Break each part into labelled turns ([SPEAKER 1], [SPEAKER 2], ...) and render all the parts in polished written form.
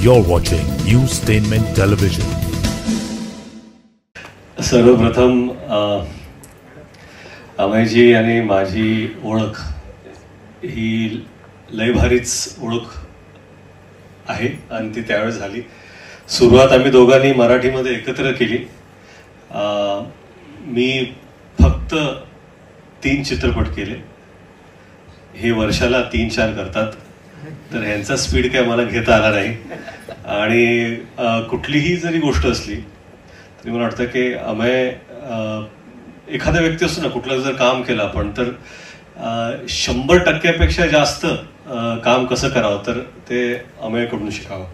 [SPEAKER 1] You're watching Newstainment Television.
[SPEAKER 2] सर्वप्रथम अमयजी आणि माझी ओळख ही लय भारीच ओळख आहे आणि ती त्यावेळेस झाली. सुरुवात आम्ही दोघांनी मराठीमध्ये एकत्र केली. मी फक्त 3 चित्रपट केले. हे वर्षाला 3-4 करतात, तर ह्यांचा स्पीड काय मला घेता आला नाही. आणि कुठलीही जरी गोष्ट असली तरी मला वाटतं की अमय एखादा व्यक्ती असतो ना, कुठलं जर काम केलं आपण तर 100% जास्त काम कसं करावं तर ते अमयकडून शिकावं.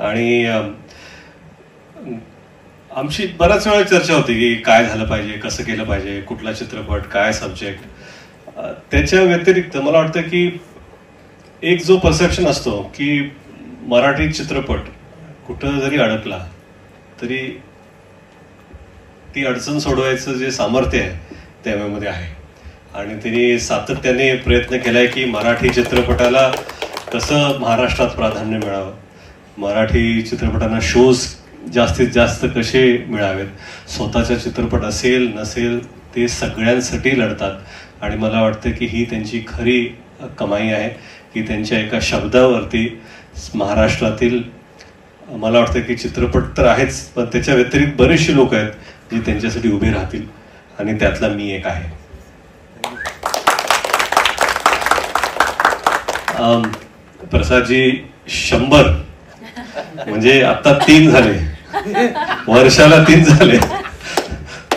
[SPEAKER 2] आणि आमची बऱ्याच वेळा चर्चा होती की काय झालं पाहिजे, कसं केलं पाहिजे, कुठला चित्रपट, काय सब्जेक्ट. त्याच्या व्यतिरिक्त मला वाटतं की एक जो परसेप्शन असतो की मराठी चित्रपट कुठं जरी अडकला तरी ती अडचण सोडवायचं जे सामर्थ्य आहे ते अमयमध्ये आहे. आणि त्यांनी सातत्याने प्रयत्न केलाय की मराठी चित्रपटाला कसं महाराष्ट्रात प्राधान्य मिळावं, मराठी चित्रपटांना शोज जास्तीत जास्त कसे मिळावेत. स्वतःचा चित्रपट असेल नसेल ते सगळ्यांसाठी लढतात. आणि मला वाटतं की ही त्यांची खरी कमाई आहे की त्यांच्या एका शब्दावरती महाराष्ट्रातील मला वाटतं की चित्रपट तर आहेच, पण त्याच्या व्यतिरिक्त बरेचसे लोक आहेत जे त्यांच्यासाठी उभे राहतील आणि त्यातला मी एक आहे. प्रसादजी 100 म्हणजे आता 3 झाले, वर्षाला 3 झाले.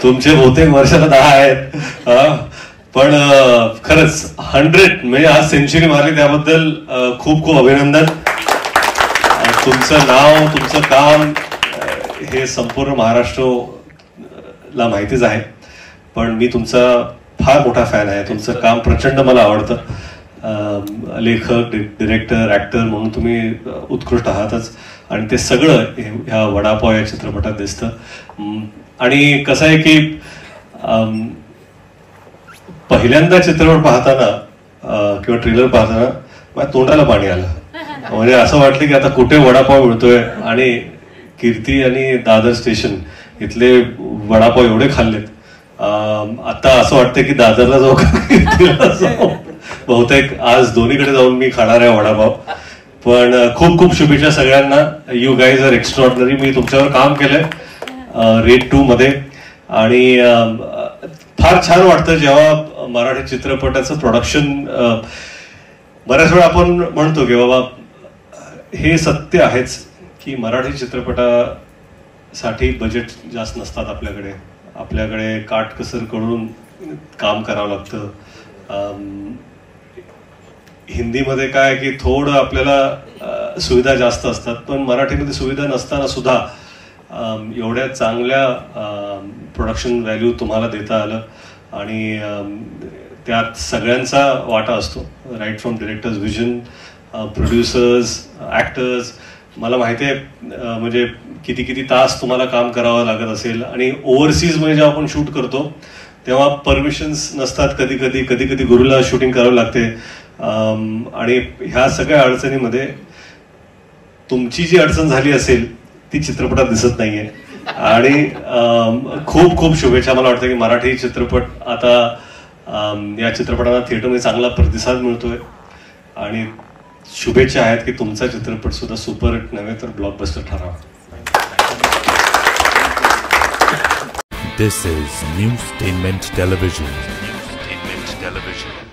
[SPEAKER 2] तुमचे बहुतेक वर्षाला 10 आहेत. पण खरंच 100 म्हणजे आज सेंचुरी मारली त्याबद्दल खूप खूप अभिनंदन. तुमचं नाव, तुमचं काम हे संपूर्ण महाराष्ट्राला माहितीच आहे. पण मी तुमचा फार मोठा फॅन आहे. तुमचं काम प्रचंड मला आवडतं. लेखक, डिरेक्टर, ऍक्टर म्हणून तुम्ही उत्कृष्ट आहातच. आणि ते सगळं ह्या वडापाव या चित्रपटात दिसतं. आणि कसं आहे की पहिल्यांदा चित्रपट पाहताना किंवा ट्रेलर पाहताना माझ्या तोंडाला पाणी आलं. म्हणजे असं वाटलं की आता कुठे वडापाव मिळतोय. आणि कीर्ती आणि दादर स्टेशन इथले वडापाव एवढे खाल्लेत. आता असं वाटतं की दादरला जाऊ, बहुतेक आज दोन्हीकडे जाऊन मी खाणार आहे वडापाव. पण खूप खूप शुभेच्छा सगळ्यांना. You guys are extraordinary. मी तुमच्यावर काम केलंय रेड 2 मध्ये. आणि फार छान वाटतं जेव्हा मराठी चित्रपटाचं प्रोडक्शन, बऱ्याच वेळा आपण म्हणतो की बाबा हे सत्य आहेच की मराठी चित्रपटासाठी बजेट जास्त नसतात आपल्याकडे. आपल्याकडे काटकसर करून काम करावं लागतं. हिंदीमध्ये काय की थोडं आपल्याला सुविधा जास्त असतात, पण मराठीमध्ये सुविधा नसताना सुद्धा एवढ्या चांगल्या प्रोडक्शन व्हॅल्यू तुम्हाला देता आलं. आणि त्यात सगळ्यांचा वाटा असतो, right from directors vision, producers, actors. मला माहिती आहे म्हणजे किती किती तास तुम्हाला काम करावं लागत असेल. आणि ओव्हरसीज मध्ये जेव्हा आपण शूट करतो तेव्हा परमिशन्स नसतात, कधी कधी गुरुला शूटिंग करावं लागते. आणि ह्या सगळ्या अडचणीमध्ये तुमची जी अडचण झाली असेल ती चित्रपटात दिसत नाहीये. आणि खूप खूप शुभेच्छा. मला वाटतं की मराठी चित्रपट आता या चित्रपटाला थिएटरमध्ये चांगला प्रतिसाद मिळतोय. आणि शुभेच्छा आहेत की तुमचा चित्रपट सुद्धा सुपरहिट नव्हे तर ब्लॉकबस्टर ठरावा.
[SPEAKER 1] This is Newstainment Television. Newstainment Television.